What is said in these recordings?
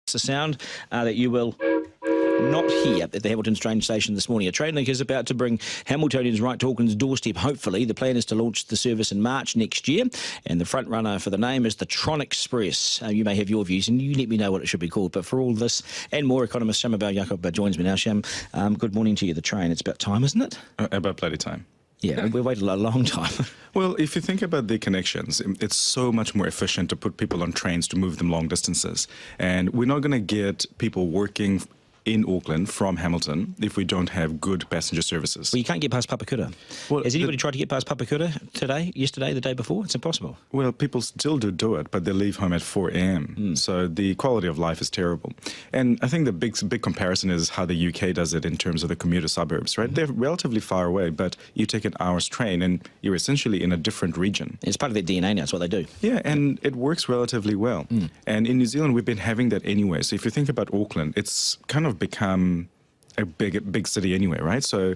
It's a sound that you will not hear at the Hamilton train station this morning. A train link is about to bring Hamiltonians right to Auckland's doorstep, hopefully. The plan is to launch the service in March next year, and the front runner for the name is the Tron Express. You may have your views, and you let me know what it should be called. But for all this and more, economist Shamabal Jacob joins me now. Sham, good morning to you. The train, it's about time, isn't it? About bloody time. Yeah, we've waited a long time. Well, if you think about the connections, it's so much more efficient to put people on trains to move them long distances. And we're not going to get people working in Auckland from Hamilton if we don't have good passenger services. Well, you can't get past Papakura. Well, has anybody tried to get past Papakura today, yesterday, the day before? It's impossible. Well, people still do it, but they leave home at 4 a.m. So the quality of life is terrible. And I think the big comparison is how the UK does it in terms of the commuter suburbs, right? They're relatively far away, but you take an hour's train and you're essentially in a different region. It's part of their DNA now. It's what they do. Yeah, and it works relatively well. And in New Zealand, we've been having that anyway. So if you think about Auckland, it's kind of become a big city anyway, right? So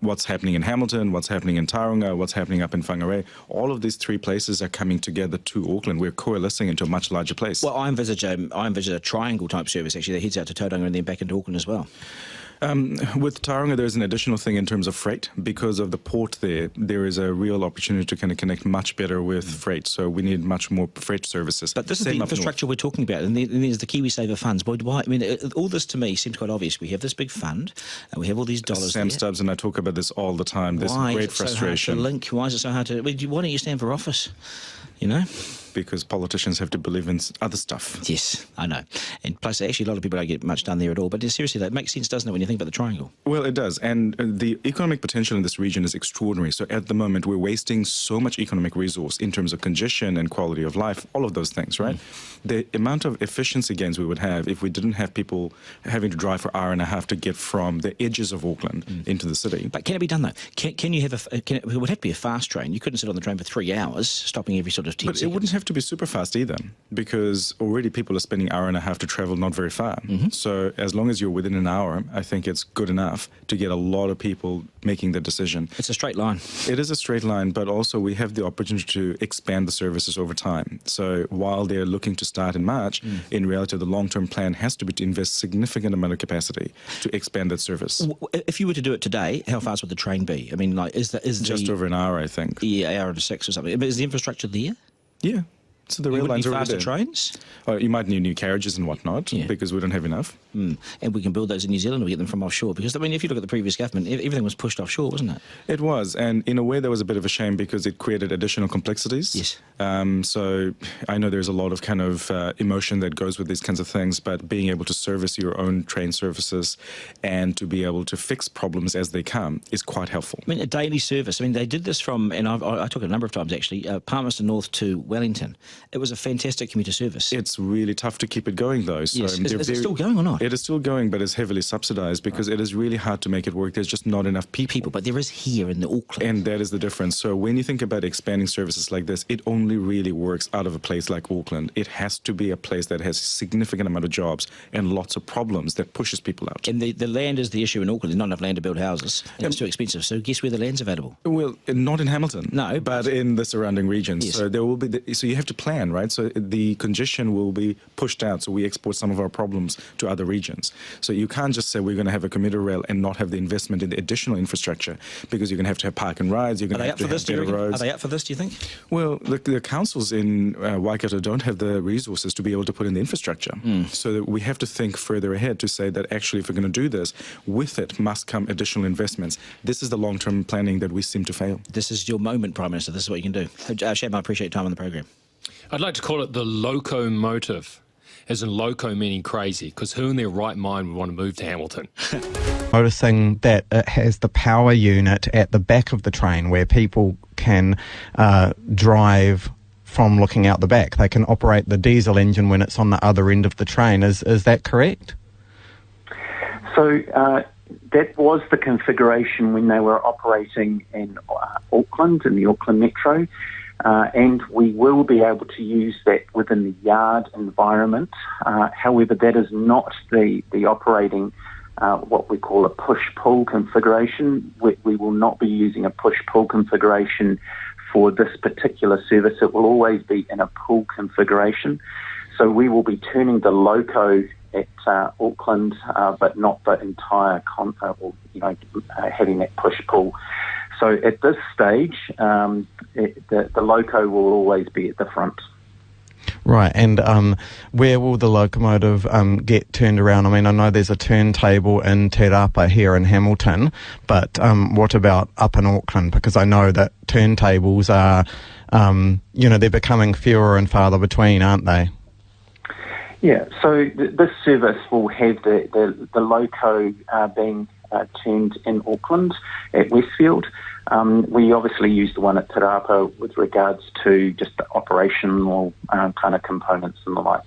what's happening in Hamilton, what's happening in Tauranga, what's happening up in Whangarei, all of these three places are coming together to Auckland. We're coalescing into a much larger place. Well, I envisage a triangle type service actually that heads out to Tauranga and then back into Auckland as well. With Tauranga, there's an additional thing in terms of freight. Because of the port there is a real opportunity to kind of connect much better with freight. So we need much more freight services. But this is the infrastructure we're talking about, and then there's the Kiwi Saver funds. Why? I mean, all this to me seems quite obvious. We have this big fund, and we have all these dollars. Sam Stubbs and I talk about this all the time. There's great frustration. Why is it so hard to link? Why don't you stand for office? You know? Because politicians have to believe in other stuff. Yes, I know. And plus, actually, a lot of people don't get much done there at all. But seriously, that makes sense, doesn't it, when you think about the triangle? Well, it does. And the economic potential in this region is extraordinary. So at the moment, we're wasting so much economic resource in terms of congestion and quality of life, all of those things, right? The amount of efficiency gains we would have if we didn't have people having to drive for an hour and a half to get from the edges of Auckland into the city. But can it be done, though? Can you have it would have to be a fast train. You couldn't sit on the train for 3 hours, stopping every sort of 10 seconds. But it wouldn't have to be super fast either, because already people are spending an hour and a half to travel not very far. So as long as you're within an hour, I think it's good enough to get a lot of people making the decision. It's a straight line. It is a straight line, but also we have the opportunity to expand the services over time. So while they're looking to start in March, in reality, the long-term plan has to be to invest significant amount of capacity to expand that service. If you were to do it today, how fast would the train be? I mean, like, is just over an hour, I think. Yeah, hour and 6 or something. But is the infrastructure there? Yeah. So the rail lines are faster there. Trains? Oh, you might need new carriages and whatnot, because we don't have enough. And we can build those in New Zealand or get them from offshore. Because, I mean, if you look at the previous government, everything was pushed offshore, wasn't it? It was. And in a way, that was a bit of a shame because it created additional complexities. Yes. So I know there's a lot of kind of emotion that goes with these kinds of things, but being able to service your own train services and to be able to fix problems as they come is quite helpful. I mean, a daily service. I mean, they did this from, and I took it a number of times actually, Palmerston North to Wellington. It was a fantastic commuter service. It's really tough to keep it going, though. So yes. Is it still going or not? It is still going, but it's heavily subsidised because it is really hard to make it work. There's just not enough people. But there is here in the Auckland. And that is the difference. So when you think about expanding services like this, it only really works out of a place like Auckland. It has to be a place that has a significant amount of jobs and lots of problems that pushes people out. And the land is the issue in Auckland. There's not enough land to build houses. It's too expensive. So guess where the land's available? Well, not in Hamilton. No. But in the surrounding regions. Yes. So there will be so you have to plan, right? So the congestion will be pushed out. So we export some of our problems to other regions. So you can't just say we're going to have a commuter rail and not have the investment in the additional infrastructure, because you're going to have park and rides. You're going to have to have better roads. Are they up for this, do you think? Well, the councils in Waikato don't have the resources to be able to put in the infrastructure. So that we have to think further ahead to say that actually if we're going to do this, with it must come additional investments. This is the long-term planning that we seem to fail. This is your moment, Prime Minister. This is what you can do. Sham, I appreciate your time on the programme. I'd like to call it the Locomotive, as in loco meaning crazy, because who in their right mind would want to move to Hamilton? Noticing that it has the power unit at the back of the train where people can drive from looking out the back. They can operate the diesel engine when it's on the other end of the train. Is that correct? So that was the configuration when they were operating in Auckland, in the Auckland Metro. And we will be able to use that within the yard environment. However, that is not the operating, what we call a push-pull configuration. We will not be using a push-pull configuration for this particular service. It will always be in a pull configuration. So we will be turning the loco at Auckland, but not the entire having that push-pull. So at this stage, the loco will always be at the front. Right, and where will the locomotive get turned around? I mean, I know there's a turntable in Te Rapa here in Hamilton, but what about up in Auckland? Because I know that turntables are, they're becoming fewer and farther between, aren't they? Yeah, so this service will have the loco being turned in Auckland at Westfield. We obviously use the one at Te Rapa with regards to just the operational kind of components and the like.